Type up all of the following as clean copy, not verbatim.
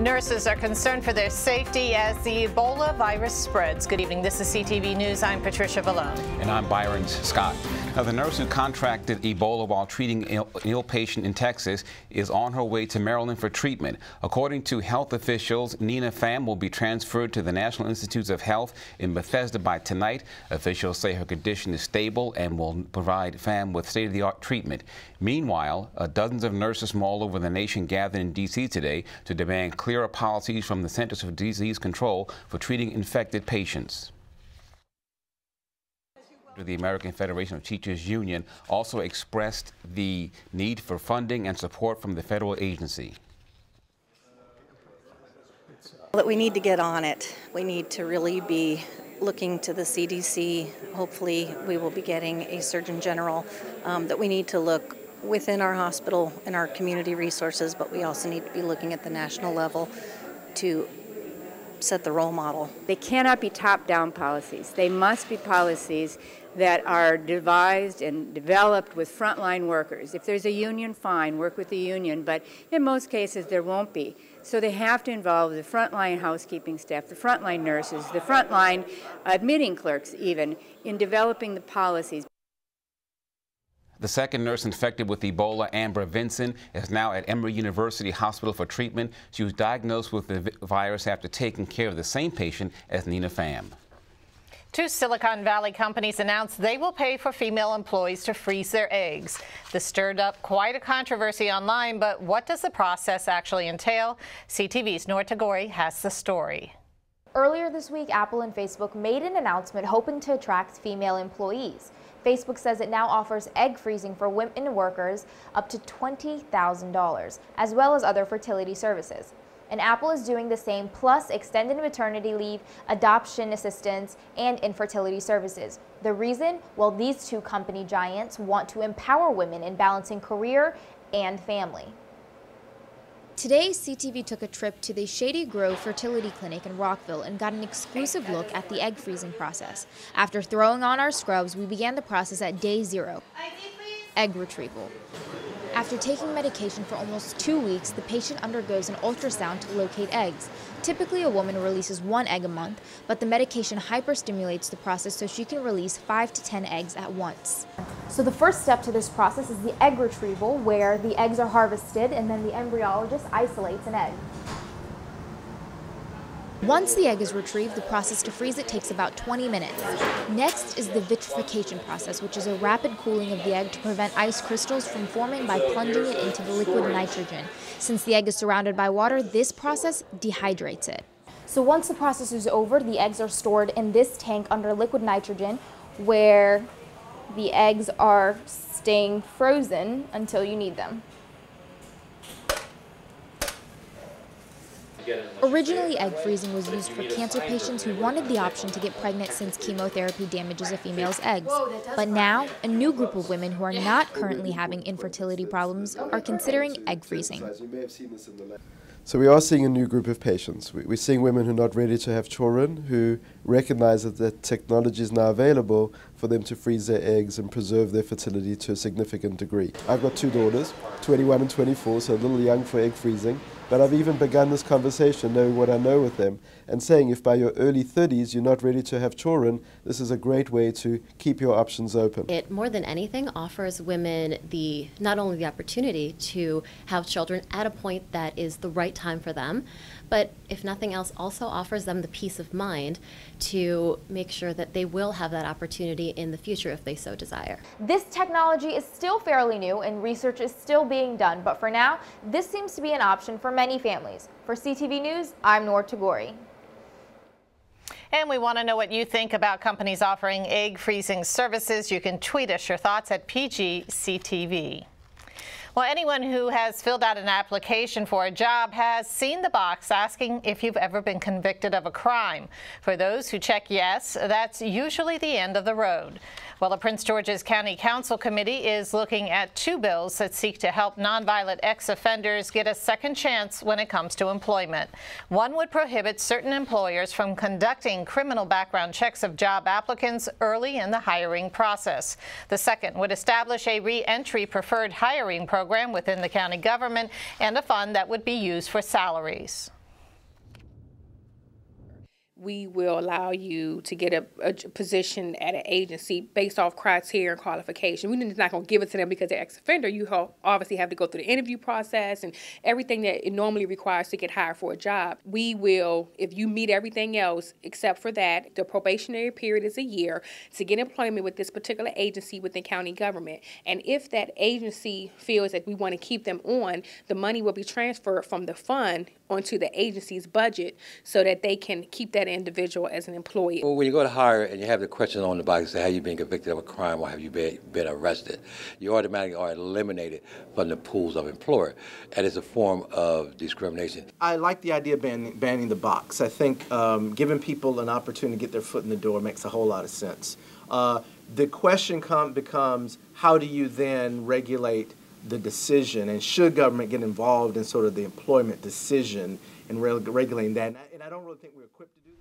Nurses are concerned for their safety as the Ebola virus spreads. Good evening. This is CTV News. I'm Patricia Vallone. And I'm Byron Scott. Now, the nurse who contracted Ebola while treating an ill patient in Texas is on her way to Maryland for treatment. According to health officials, Nina Pham will be transferred to the National Institutes of Health in Bethesda by tonight. Officials say her condition is stable and will provide Pham with state-of-the-art treatment. Meanwhile, dozens of nurses from all over the nation gathered in D.C. today to demand clearer policies from the Centers for Disease Control for treating infected patients. The American Federation of Teachers Union also expressed the need for funding and support from the federal agency. That we need to get on it. We need to really be looking to the CDC. Hopefully we will be getting a Surgeon General, that we need to look within our hospital and our community resources, but we also need to be looking at the national level to set the role model. They cannot be top-down policies. They must be policies that are devised and developed with frontline workers. If there's a union, fine, work with the union, but in most cases there won't be. So they have to involve the frontline housekeeping staff, the frontline nurses, the frontline admitting clerks even, in developing the policies. The second nurse infected with Ebola, Amber Vinson, is now at Emory University Hospital for treatment. She was diagnosed with the virus after taking care of the same patient as Nina Pham. Two Silicon Valley companies announced they will pay for female employees to freeze their eggs. This stirred up quite a controversy online, but what does the process actually entail? CTV's Noor Tagore has the story. Earlier this week, Apple and Facebook made an announcement hoping to attract female employees. Facebook says it now offers egg freezing for women workers up to $20,000, as well as other fertility services. And Apple is doing the same, plus extended maternity leave, adoption assistance, and infertility services. The reason? Well, these two company giants want to empower women in balancing career and family. Today, CTV took a trip to the Shady Grove Fertility Clinic in Rockville and got an exclusive look at the egg freezing process. After throwing on our scrubs, we began the process at day 0, egg retrieval. After taking medication for almost 2 weeks, the patient undergoes an ultrasound to locate eggs. Typically, a woman releases 1 egg a month, but the medication hyperstimulates the process so she can release 5 to 10 eggs at once. So the first step to this process is the egg retrieval, where the eggs are harvested and then the embryologist isolates an egg. Once the egg is retrieved, the process to freeze it takes about 20 minutes. Next is the vitrification process, which is a rapid cooling of the egg to prevent ice crystals from forming by plunging it into the liquid nitrogen. Since the egg is surrounded by water, this process dehydrates it. So once the process is over, the eggs are stored in this tank under liquid nitrogen, where the eggs are staying frozen until you need them. Originally, egg freezing was used for cancer patients who wanted the option to get pregnant since chemotherapy damages a female's eggs. But now, a new group of women who are not currently having infertility problems are considering egg freezing. So we are seeing a new group of patients. We're seeing women who are not ready to have children, who recognize that the technology is now available for them to freeze their eggs and preserve their fertility to a significant degree. I've got 2 daughters, 21 and 24, so a little young for egg freezing. But I've even begun this conversation knowing what I know with them and saying if by your early 30s you're not ready to have children, this is a great way to keep your options open. It, more than anything, offers women not only the opportunity to have children at a point that is the right time for them, but if nothing else, also offers them the peace of mind to make sure that they will have that opportunity in the future if they so desire. This technology is still fairly new and research is still being done, but for now, this seems to be an option for many families. For CTV News, I'm Noor Tagore. And we want to know what you think about companies offering egg freezing services. You can tweet us your thoughts at PGCTV. Well, anyone who has filled out an application for a job has seen the box asking if you've ever been convicted of a crime. For those who check yes, that's usually the end of the road. Well, the Prince George's County Council Committee is looking at 2 bills that seek to help nonviolent ex-offenders get a second chance when it comes to employment. One would prohibit certain employers from conducting criminal background checks of job applicants early in the hiring process. The second would establish a re-entry preferred hiring program within the county government and a fund that would be used for salaries. We will allow you to get a position at an agency based off criteria and qualification. We're just not going to give it to them because they're ex-offender. You obviously have to go through the interview process and everything that it normally requires to get hired for a job. We will, if you meet everything else except for that, the probationary period is a year to get employment with this particular agency within county government. And if that agency feels that we want to keep them on, the money will be transferred from the fund onto the agency's budget so that they can keep that individual as an employee. Well, when you go to hire and you have the question on the box, say, have you been convicted of a crime or have you been arrested? You automatically are eliminated from the pools of employer, and it's a form of discrimination. I like the idea of banning the box. I think giving people an opportunity to get their foot in the door makes a whole lot of sense. The question becomes, how do you then regulate the decision, and should government get involved in sort of the employment decision and regulating that? And I don't really think we're equipped to do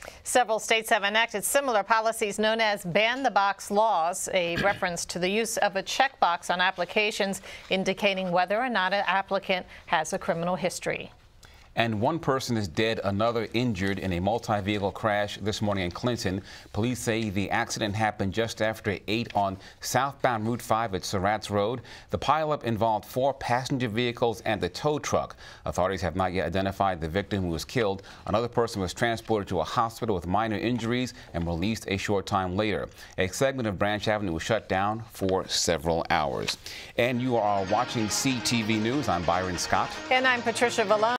that. Several states have enacted similar policies known as ban-the-box laws, a reference to the use of a checkbox on applications indicating whether or not an applicant has a criminal history. And one person is dead, another injured in a multi-vehicle crash this morning in Clinton. Police say the accident happened just after 8 on southbound Route 5 at Surratt's Road. The pileup involved 4 passenger vehicles and the tow truck. Authorities have not yet identified the victim who was killed. Another person was transported to a hospital with minor injuries and released a short time later. A segment of Branch Avenue was shut down for several hours. And you are watching CTV News. I'm Byron Scott. And I'm Patricia Vallone.